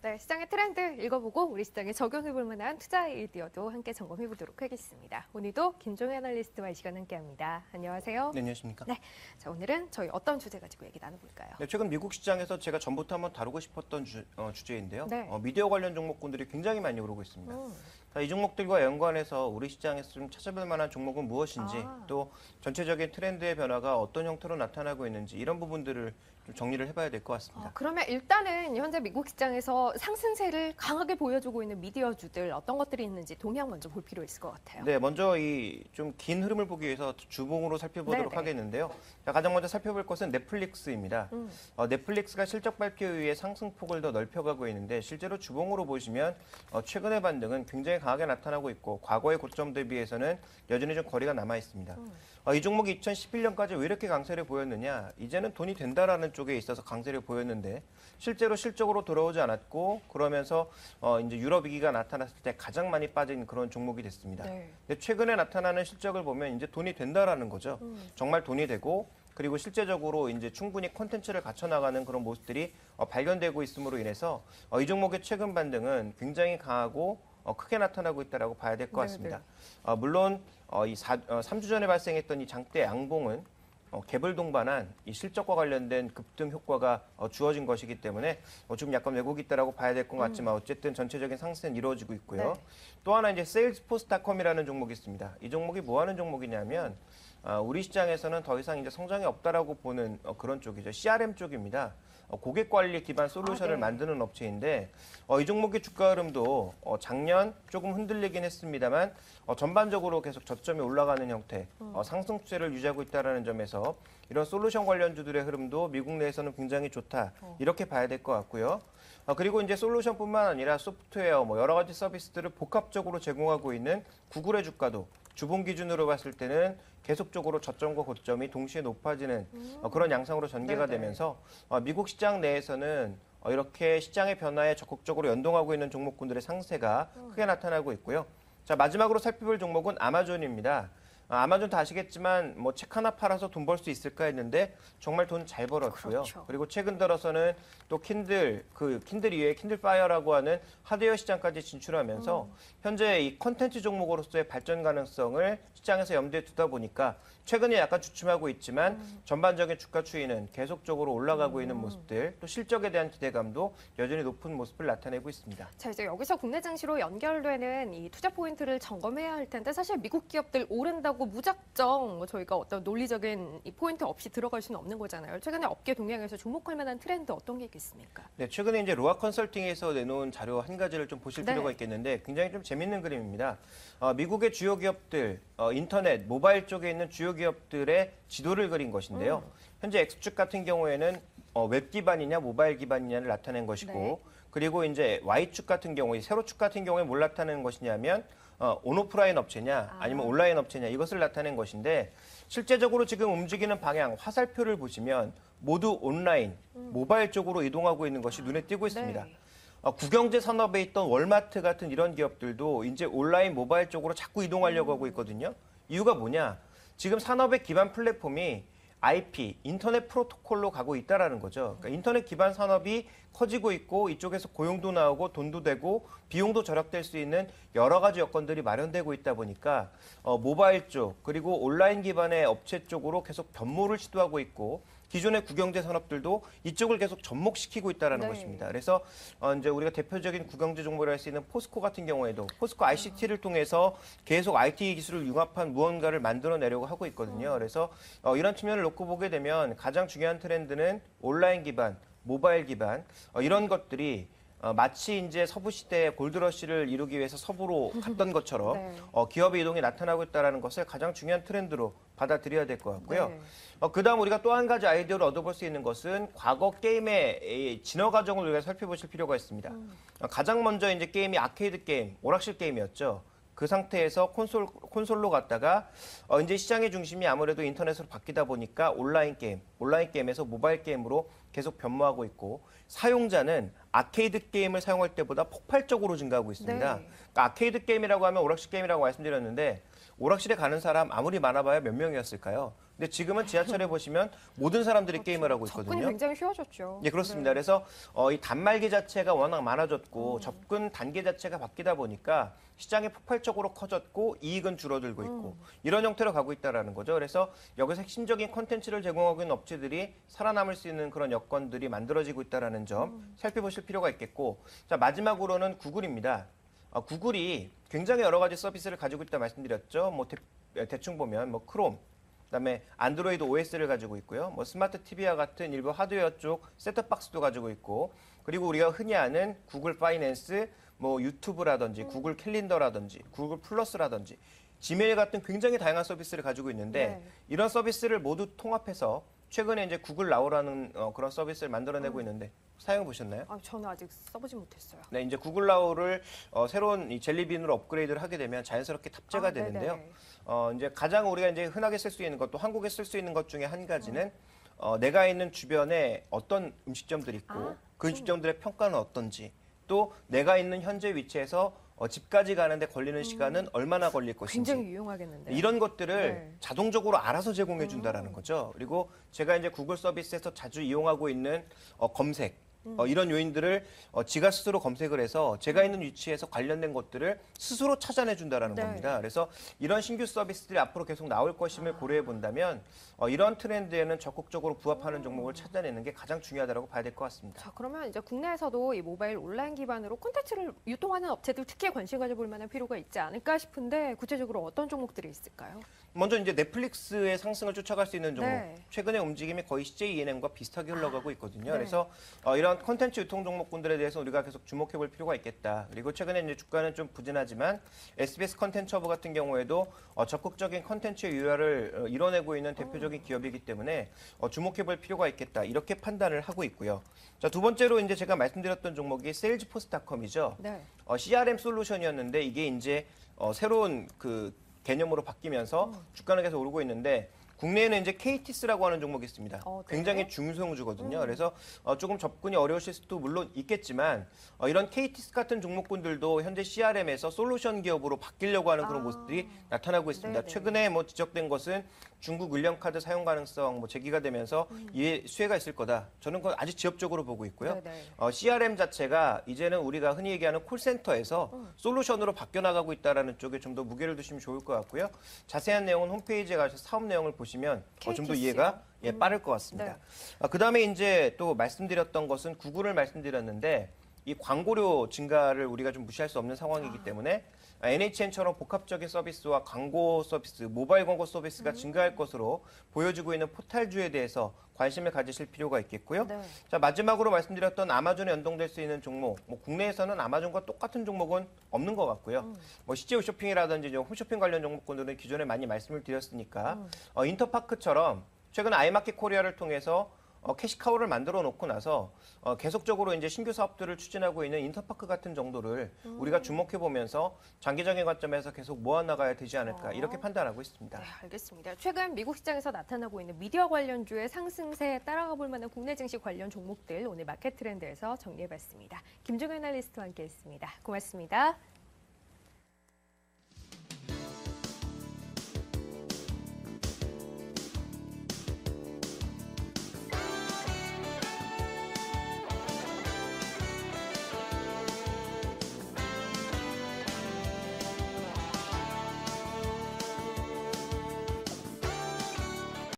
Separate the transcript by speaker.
Speaker 1: 네, 시장의 트렌드 읽어보고 우리 시장에 적용해볼 만한 투자 아이디어도 함께 점검해보도록 하겠습니다. 오늘도 김종현 애널리스트와 이 시간 함께합니다. 안녕하세요.
Speaker 2: 네, 안녕하십니까?
Speaker 1: 네, 자 오늘은 저희 어떤 주제 가지고 얘기 나눠볼까요?
Speaker 2: 네, 최근 미국 시장에서 제가 전부터 한번 다루고 싶었던 주제인데요.
Speaker 1: 네.
Speaker 2: 미디어 관련 종목군들이 굉장히 많이 오르고 있습니다. 자, 이 종목들과 연관해서 우리 시장에서 좀 찾아볼 만한 종목은 무엇인지 또 전체적인 트렌드의 변화가 어떤 형태로 나타나고 있는지 이런 부분들을 좀 정리를 해봐야 될 것 같습니다.
Speaker 1: 그러면 일단은 현재 미국 시장에서 상승세를 강하게 보여주고 있는 미디어주들 어떤 것들이 있는지 동향 먼저 볼 필요 있을 것 같아요.
Speaker 2: 네, 먼저 이 좀 긴 흐름을 보기 위해서 주봉으로 살펴보도록
Speaker 1: 네네.
Speaker 2: 하겠는데요. 자, 가장 먼저 살펴볼 것은 넷플릭스입니다. 넷플릭스가 실적 발표 이후에 상승폭을 더 넓혀가고 있는데 실제로 주봉으로 보시면 최근의 반등은 굉장히 강하게 나타나고 있고 과거의 고점 대비해서는 여전히 좀 거리가 남아 있습니다. 이 종목이 2011년까지 왜 이렇게 강세를 보였느냐? 이제는 돈이 된다라는 쪽에 있어서 강세를 보였는데 실제로 실적으로 돌아오지 않았고 그러면서 이제 유럽 위기가 나타났을 때 가장 많이 빠진 그런 종목이 됐습니다.
Speaker 1: 네.
Speaker 2: 근데 최근에 나타나는 실적을 보면 이제 돈이 된다라는 거죠. 정말 돈이 되고 그리고 실제적으로 이제 충분히 콘텐츠를 갖춰 나가는 그런 모습들이 발견되고 있음으로 인해서 이 종목의 최근 반등은 굉장히 강하고 크게 나타나고 있다라고 봐야 될 것 같습니다. 물론 이 3주 전에 발생했던 이 장대 양봉은 개별 동반한 이 실적과 관련된 급등 효과가 주어진 것이기 때문에 좀 약간 왜곡이 있다라고 봐야 될 것 같지만 어쨌든 전체적인 상승은 이루어지고 있고요.
Speaker 1: 네.
Speaker 2: 또 하나 이제 세일스포스닷컴이라는 종목이 있습니다. 이 종목이 뭐 하는 종목이냐면 우리 시장에서는 더 이상 이제 성장이 없다라고 보는 그런 쪽이죠. CRM 쪽입니다. 고객 관리 기반 솔루션을
Speaker 1: 네. 만드는
Speaker 2: 만드는 업체인데 이 종목의 주가 흐름도 작년 조금 흔들리긴 했습니다만 전반적으로 계속 저점이 올라가는 형태, 상승 추세를 유지하고 있다는 점에서 이런 솔루션 관련주들의 흐름도 미국 내에서는 굉장히 좋다. 이렇게 봐야 될 것 같고요. 그리고 이제 솔루션뿐만 아니라 소프트웨어, 뭐 여러 가지 서비스들을 복합적으로 제공하고 있는 구글의 주가도 주봉 기준으로 봤을 때는 계속적으로 저점과 고점이 동시에 높아지는 그런 양상으로 전개가
Speaker 1: 네네.
Speaker 2: 되면서 미국 시장 내에서는 이렇게 시장의 변화에 적극적으로 연동하고 있는 종목군들의 상세가 크게 나타나고 있고요. 자, 마지막으로 살펴볼 종목은 아마존입니다. 아마존 다 아시겠지만 뭐 책 하나 팔아서 돈 벌 수 있을까 했는데 정말 돈 잘 벌었고요.
Speaker 1: 그렇죠.
Speaker 2: 그리고 최근 들어서는 또 킨들 이외에 킨들 파이어라고 하는 하드웨어 시장까지 진출하면서 현재 이 컨텐츠 종목으로서의 발전 가능성을 시장에서 염두에 두다 보니까 최근에 약간 주춤하고 있지만 전반적인 주가 추이는 계속적으로 올라가고 있는 모습들, 또 실적에 대한 기대감도 여전히 높은 모습을 나타내고 있습니다.
Speaker 1: 자, 이제 여기서 국내 증시로 연결되는 이 투자 포인트를 점검해야 할 텐데 사실 미국 기업들 오른다고 무작정 뭐 저희가 어떤 논리적인 이 포인트 없이 들어갈 수는 없는 거잖아요. 최근에 업계 동향에서 주목할 만한 트렌드 어떤 게 있겠습니까?
Speaker 2: 네, 최근에 이제 로아 컨설팅에서 내놓은 자료 한 가지를 좀 보실
Speaker 1: 네.
Speaker 2: 필요가 있겠는데 굉장히 좀 재밌는 그림입니다. 미국의 주요 기업들, 인터넷, 모바일 쪽에 있는 주요 기업들의 지도를 그린 것인데요. 현재 X축 같은 경우에는 웹 기반이냐 모바일 기반이냐를 나타낸 것이고
Speaker 1: 네.
Speaker 2: 그리고 이제 Y축 같은 경우에 세로축 같은 경우에 뭘 나타내는 것이냐면 온오프라인 업체냐 아니면 온라인 업체냐 이것을 나타낸 것인데 실제적으로 지금 움직이는 방향 화살표를 보시면 모두 온라인, 모바일 쪽으로 이동하고 있는 것이 눈에 띄고 있습니다.
Speaker 1: 네.
Speaker 2: 국영제 산업에 있던 월마트 같은 이런 기업들도 이제 온라인 모바일 쪽으로 자꾸 이동하려고 하고 있거든요. 이유가 뭐냐? 지금 산업의 기반 플랫폼이 IP, 인터넷 프로토콜로 가고 있다라는 거죠. 그러니까 인터넷 기반 산업이 커지고 있고 이쪽에서 고용도 나오고 돈도 되고 비용도 절약될 수 있는 여러 가지 여건들이 마련되고 있다 보니까 모바일 쪽 그리고 온라인 기반의 업체 쪽으로 계속 변모를 시도하고 있고 기존의 국영제 산업들도 이쪽을 계속 접목시키고 있다는
Speaker 1: 네.
Speaker 2: 것입니다. 그래서 이제 우리가 대표적인 국영제 종목이라 할 수 있는 포스코 같은 경우에도 포스코 ICT를 통해서 계속 IT 기술을 융합한 무언가를 만들어내려고 하고 있거든요. 그래서 이런 측면을 놓고 보게 되면 가장 중요한 트렌드는 온라인 기반, 모바일 기반 이런 것들이 마치 이제 서부 시대의 골드러시를 이루기 위해서 서부로 갔던 것처럼
Speaker 1: 네.
Speaker 2: 기업의 이동이 나타나고 있다는 것을 가장 중요한 트렌드로 받아들여야 될 것 같고요.
Speaker 1: 네.
Speaker 2: 그다음 우리가 또 한 가지 아이디어를 얻어볼 수 있는 것은 과거 게임의 이 진화 과정을 우리가 살펴보실 필요가 있습니다. 가장 먼저 이제 게임이 아케이드 게임, 오락실 게임이었죠. 그 상태에서 콘솔로 갔다가 이제 시장의 중심이 아무래도 인터넷으로 바뀌다 보니까 온라인 게임에서 모바일 게임으로 계속 변모하고 있고 사용자는 아케이드 게임을 사용할 때보다 폭발적으로 증가하고 있습니다.
Speaker 1: 네.
Speaker 2: 그러니까 아케이드 게임이라고 하면 오락실 게임이라고 말씀드렸는데 오락실에 가는 사람 아무리 많아봐야 몇 명이었을까요? 근데 지금은 지하철에 보시면 모든 사람들이
Speaker 1: 그렇죠.
Speaker 2: 게임을 하고
Speaker 1: 접근이
Speaker 2: 있거든요.
Speaker 1: 굉장히 쉬워졌죠.
Speaker 2: 예, 그렇습니다.
Speaker 1: 네.
Speaker 2: 그래서 이 단말기 자체가 워낙 많아졌고 접근 단계 자체가 바뀌다 보니까 시장이 폭발적으로 커졌고 이익은 줄어들고 있고 이런 형태로 가고 있다라는 거죠. 그래서 여기서 핵심적인 콘텐츠를 제공하고 있는 업체들이 살아남을 수 있는 그런 여건들이 만들어지고 있다라는 점 살펴보실 필요가 있겠고, 자 마지막으로는 구글입니다. 구글이 굉장히 여러 가지 서비스를 가지고 있다 말씀드렸죠. 뭐 대충 보면 뭐 크롬, 그다음에 안드로이드 OS를 가지고 있고요. 뭐 스마트 TV와 같은 일부 하드웨어 쪽 셋톱박스도 가지고 있고, 그리고 우리가 흔히 아는 구글 파이낸스, 뭐 유튜브라든지 구글 캘린더라든지 구글 플러스라든지 지메일 같은 굉장히 다양한 서비스를 가지고 있는데
Speaker 1: 네.
Speaker 2: 이런 서비스를 모두 통합해서 최근에 이제 구글 나우라는 그런 서비스를 만들어내고 있는데 사용해 보셨나요?
Speaker 1: 저는 아직 써보지 못했어요.
Speaker 2: 네, 이제 구글 나우를 새로운 이 젤리빈으로 업그레이드를 하게 되면 자연스럽게 탑재가 되는데요.
Speaker 1: 네네.
Speaker 2: 이제 가장 우리가 이제 흔하게 쓸 수 있는 것도 한국에 쓸 수 있는 것 중에 한 가지는 내가 있는 주변에 어떤 음식점들이 있고 그 음식점들의 평가는 어떤지, 또 내가 있는 현재 위치에서 집까지 가는데 걸리는 시간은 얼마나 걸릴 것인지,
Speaker 1: 굉장히 유용하겠는데.
Speaker 2: 이런 것들을
Speaker 1: 네.
Speaker 2: 자동적으로 알아서 제공해 준다라는 거죠. 그리고 제가 이제 구글 서비스에서 자주 이용하고 있는 검색, 이런 요인들을 지가 스스로 검색을 해서 제가 있는 위치에서 관련된 것들을 스스로 찾아내 준다라는
Speaker 1: 네.
Speaker 2: 겁니다. 그래서 이런 신규 서비스들이 앞으로 계속 나올 것임을 고려해 본다면 이런 트렌드에는 적극적으로 부합하는 종목을 찾아내는 게 가장 중요하다고 봐야 될 것 같습니다.
Speaker 1: 자, 그러면 이제 국내에서도 이 모바일 온라인 기반으로 콘텐츠를 유통하는 업체들 특히 관심 가져볼 만한 필요가 있지 않을까 싶은데 구체적으로 어떤 종목들이 있을까요?
Speaker 2: 먼저 이제 넷플릭스의 상승을 쫓아갈 수 있는 종목.
Speaker 1: 네.
Speaker 2: 최근의 움직임이 거의 CJ ENM과 비슷하게 흘러가고 있거든요.
Speaker 1: 네.
Speaker 2: 그래서 이런 콘텐츠 유통 종목군들에 대해서 우리가 계속 주목해 볼 필요가 있겠다. 그리고 최근에 이제 주가는 좀 부진하지만 SBS 컨텐츠 허브 같은 경우에도 적극적인 콘텐츠 유화를 이뤄내고 있는 대표적인 기업이기 때문에 주목해 볼 필요가 있겠다. 이렇게 판단을 하고 있고요. 자, 두 번째로 이제 제가 말씀드렸던 종목이 세일즈포스닷컴이죠.
Speaker 1: 네.
Speaker 2: CRM 솔루션이었는데 이게 이제 새로운 그 개념으로 바뀌면서 주가는 계속 오르고 있는데, 국내에는 이제 KTS라고 하는 종목이 있습니다.
Speaker 1: 네.
Speaker 2: 굉장히 중소형주거든요. 그래서 조금 접근이 어려우실 수도 물론 있겠지만 이런 KTS 같은 종목군들도 현재 CRM에서 솔루션 기업으로 바뀌려고 하는 그런 모습들이 나타나고 있습니다.
Speaker 1: 네네.
Speaker 2: 최근에 뭐 지적된 것은 중국 을령카드 사용 가능성 뭐 제기가 되면서 이에 수혜가 있을 거다. 저는 그건 아주 지엽적으로 보고 있고요.
Speaker 1: 네네.
Speaker 2: CRM 자체가 이제는 우리가 흔히 얘기하는 콜센터에서 솔루션으로 바뀌어 나가고 있다는 쪽에 좀 더 무게를 두시면 좋을 것 같고요. 자세한 내용은 홈페이지에 가서 사업 내용을 보시면 좀 더
Speaker 1: KTC 요?
Speaker 2: 이해가 빠를 것 같습니다.
Speaker 1: 네.
Speaker 2: 그다음에 이제 또 말씀드렸던 것은 구글을 말씀드렸는데 이 광고료 증가를 우리가 좀 무시할 수 없는 상황이기 때문에 NHN처럼 복합적인 서비스와 광고 서비스, 모바일 광고 서비스가 증가할 것으로 보여지고 있는 포탈주에 대해서 관심을 가지실 필요가 있겠고요.
Speaker 1: 네.
Speaker 2: 자, 마지막으로 말씀드렸던 아마존에 연동될 수 있는 종목, 뭐 국내에서는 아마존과 똑같은 종목은 없는 것 같고요. 뭐 CJ 홈쇼핑이라든지 홈쇼핑 관련 종목군들은 기존에 많이 말씀을 드렸으니까 인터파크처럼 최근 아이마켓 코리아를 통해서 캐시카우를 만들어 놓고 나서 계속적으로 이제 신규 사업들을 추진하고 있는 인터파크 같은 정도를 우리가 주목해 보면서 장기적인 관점에서 계속 모아 나가야 되지 않을까 이렇게 판단하고 있습니다.
Speaker 1: 네, 알겠습니다. 최근 미국 시장에서 나타나고 있는 미디어 관련주의 상승세에 따라가 볼 만한 국내 증시 관련 종목들 오늘 마켓 트렌드에서 정리해봤습니다. 김종현 애널리스트와 함께했습니다. 고맙습니다.